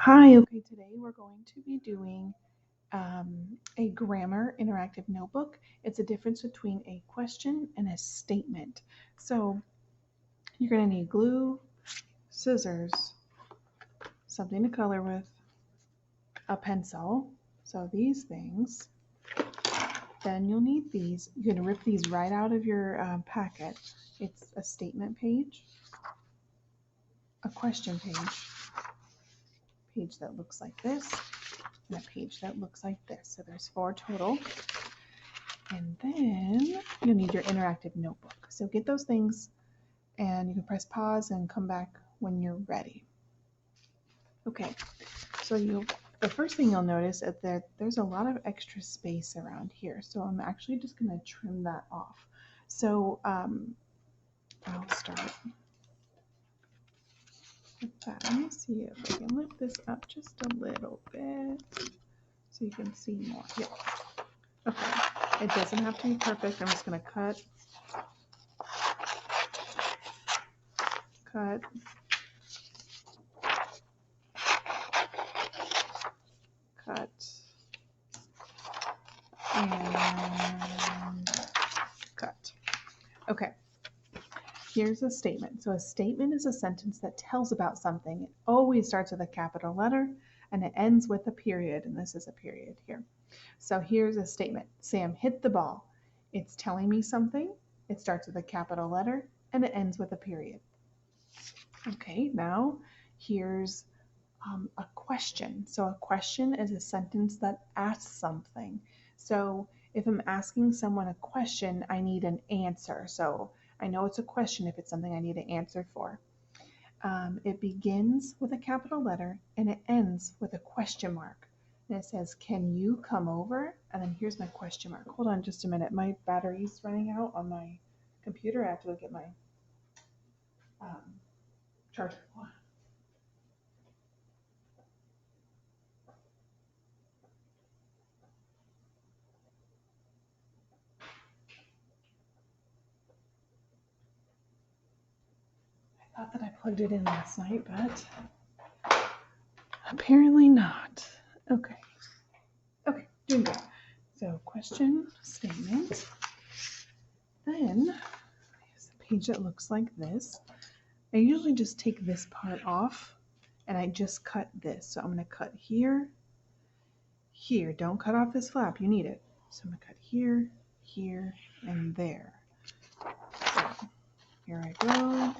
Hi, okay, today we're going to be doing a grammar interactive notebook. It's a difference between a question and a statement. So you're going to need glue, scissors, something to color with, a pencil. So these things. Then you'll need these. You're going to rip these right out of your packet. It's a statement page, a question page that looks like this, and a page that looks like this. So there's 4 total. And then you'll need your interactive notebook. So get those things and you can press pause and come back when you're ready. Okay, so the first thing you'll notice is that there's a lot of extra space around here. So I'm actually just going to trim that off. So I'll start with that. Let me see if I can lift this up just a little bit so you can see more. Yeah. Okay, it doesn't have to be perfect. I'm just going to cut, cut, and cut. Okay, here's a statement. So a statement is a sentence that tells about something. It always starts with a capital letter and it ends with a period, and this is a period here. So here's a statement. Sam hit the ball. It's telling me something. It starts with a capital letter and it ends with a period. Okay, now here's a question. So a question is a sentence that asks something. So if I'm asking someone a question, I need an answer. So I know it's a question if it's something I need an answer for. It begins with a capital letter and it ends with a question mark. And it says, can you come over? And then here's my question mark. Hold on just a minute. My battery's running out on my computer. I have to go get my charger. I thought that I plugged it in last night, but apparently not. Okay. Okay, doing good. So question, statement. Then here's a page that looks like this. I usually just take this part off and I just cut this. So I'm going to cut here, here. Don't cut off this flap. You need it. So I'm going to cut here, here, and there. So here I go.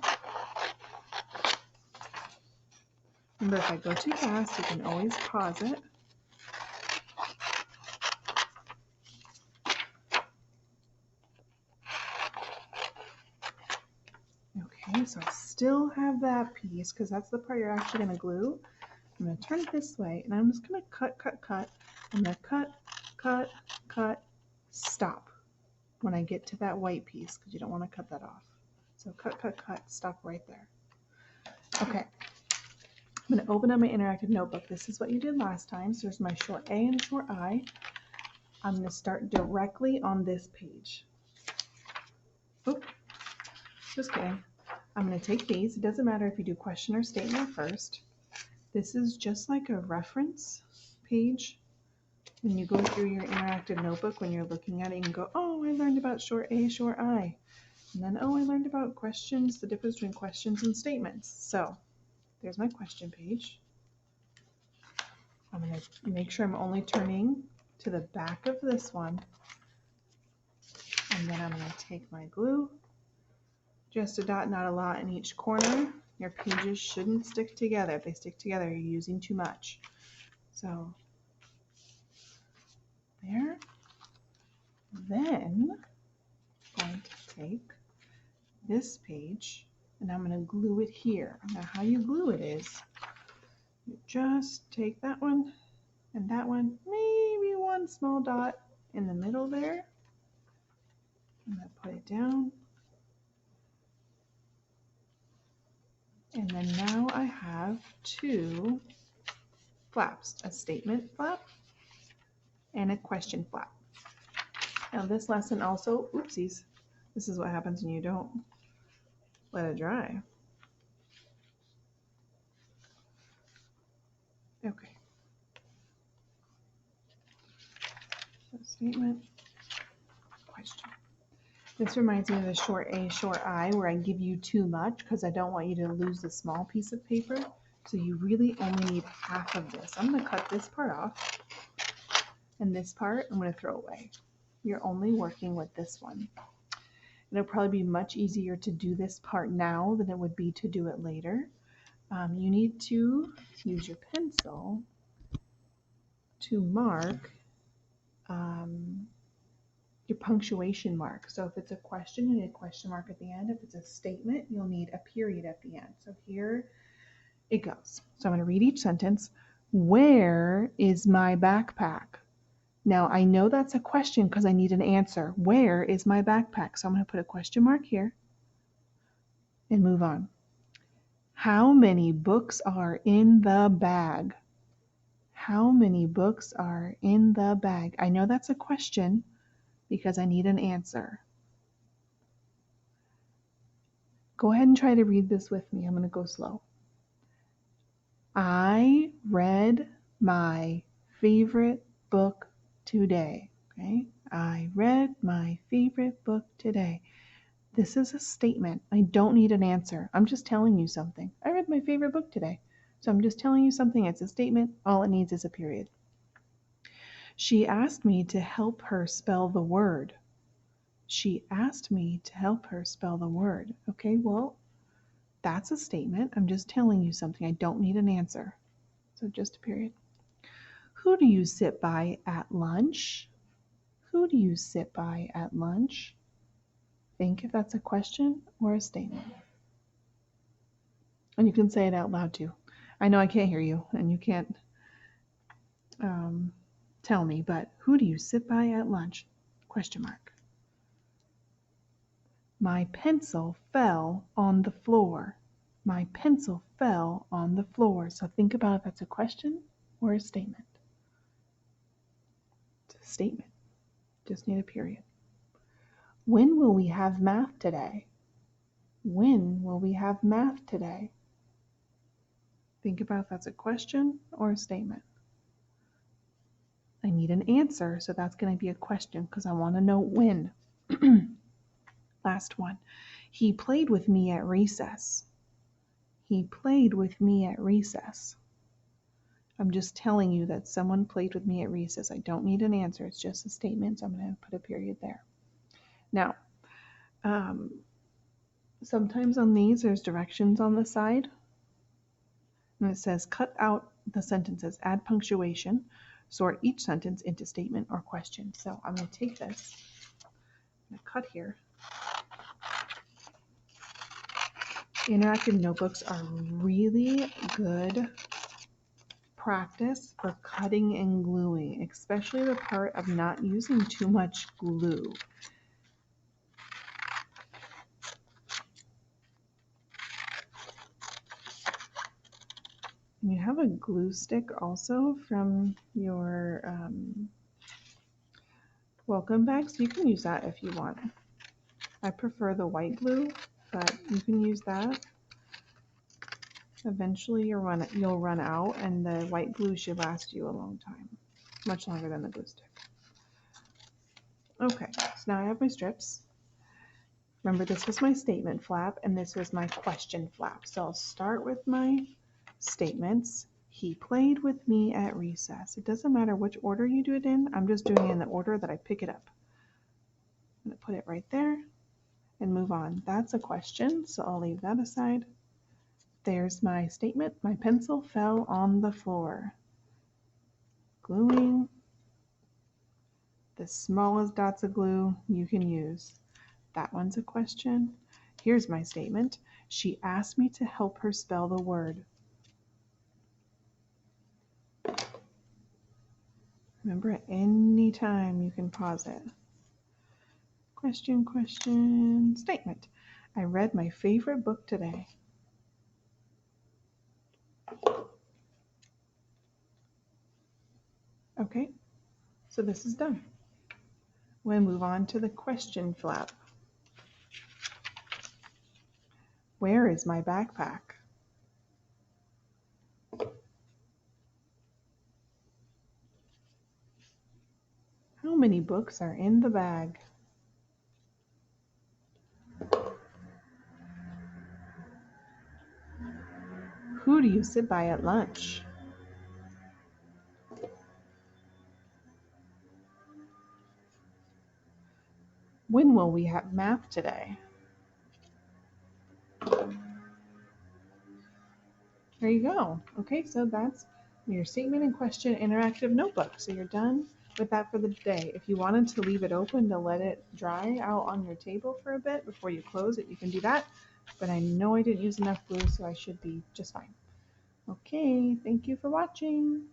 Remember, if I go too fast, you can always pause it. Okay, so I still have that piece because that's the part you're actually going to glue. I'm going to turn it this way and I'm just going to cut, cut, cut. I'm going to cut, cut, cut, stop when I get to that white piece because you don't want to cut that off. So cut, cut, cut, stop right there. Okay, I'm going to open up my interactive notebook. This is what you did last time. So there's my short A and short I. I'm going to start directly on this page. Oop, just kidding. I'm going to take these. It doesn't matter if you do question or statement first. This is just like a reference page. When you go through your interactive notebook, when you're looking at it, you can go, oh, I learned about short A, short I. And then, oh, I learned about questions, the difference between questions and statements. So there's my question page. I'm going to make sure I'm only turning to the back of this one. And then I'm going to take my glue, just a dot, not a lot in each corner. Your pages shouldn't stick together. If they stick together, you're using too much. So there. Then I'm going to take this page and I'm going to glue it here. Now how you glue it is you just take that one and that one, maybe one small dot in the middle there. I'm going to put it down. And then now I have 2 flaps, a statement flap and a question flap. Now this lesson also, oopsies, this is what happens when you don't let it dry. Okay. So statement, question. This reminds me of the short A, short I, where I give you too much because I don't want you to lose the small piece of paper. So you really only need half of this. I'm going to cut this part off, and this part I'm going to throw away. You're only working with this one. It'll probably be much easier to do this part now than it would be to do it later. You need to use your pencil to mark your punctuation mark. So if it's a question, you need a question mark at the end. If it's a statement, you'll need a period at the end. So here it goes. So I'm going to read each sentence. Where is my backpack? Now I know that's a question because I need an answer. Where is my backpack? So I'm going to put a question mark here and move on. How many books are in the bag? How many books are in the bag? I know that's a question because I need an answer. Go ahead and try to read this with me. I'm going to go slow. I read my favorite book today. Okay? I read my favorite book today. This is a statement. I don't need an answer. I'm just telling you something. I read my favorite book today. So I'm just telling you something. It's a statement. All it needs is a period. She asked me to help her spell the word. She asked me to help her spell the word. Okay, well, that's a statement. I'm just telling you something. I don't need an answer. So just a period. Who do you sit by at lunch? Who do you sit by at lunch? Think if that's a question or a statement. And you can say it out loud too. I know I can't hear you and you can't tell me, but who do you sit by at lunch? Question mark. My pencil fell on the floor. My pencil fell on the floor. So think about if that's a question or a statement. It's a statement. Just need a period. When will we have math today? When will we have math today? Think about if that's a question or a statement. I need an answer, so that's going to be a question because I want to know when. Last one. He played with me at recess. He played with me at recess. I'm just telling you that someone played with me at recess. I don't need an answer. It's just a statement, so I'm going to put a period there. Now, sometimes on these, there's directions on the side. And it says, cut out the sentences, add punctuation, sort each sentence into statement or question. So I'm going to take this, I'm going to cut here. Interactive notebooks are really good practice for cutting and gluing, especially the part of not using too much glue. And you have a glue stick also from your welcome bag, so you can use that if you want. I prefer the white glue, but you can use that. Eventually you'll run out, and the white glue should last you a long time, much longer than the glue stick. Okay, so now I have my strips. Remember, this was my statement flap, and this was my question flap. So I'll start with my statements. He played with me at recess. It doesn't matter which order you do it in. I'm just doing it in the order that I pick it up. I'm going to put it right there and move on. That's a question, so I'll leave that aside. There's my statement. My pencil fell on the floor. Gluing. The smallest dots of glue you can use. That one's a question. Here's my statement. She asked me to help her spell the word. Remember, at any time you can pause it. Question, question, statement. I read my favorite book today. Okay, so this is done. We'll move on to the question flap. Where is my backpack? many books are in the bag? Who do you sit by at lunch? When will we have math today? There you go. Okay, so that's your statement and question interactive notebook. So you're done with that for the day. If you wanted to leave it open to let it dry out on your table for a bit before you close it, you can do that. But I know I didn't use enough glue, so I should be just fine. Okay, thank you for watching.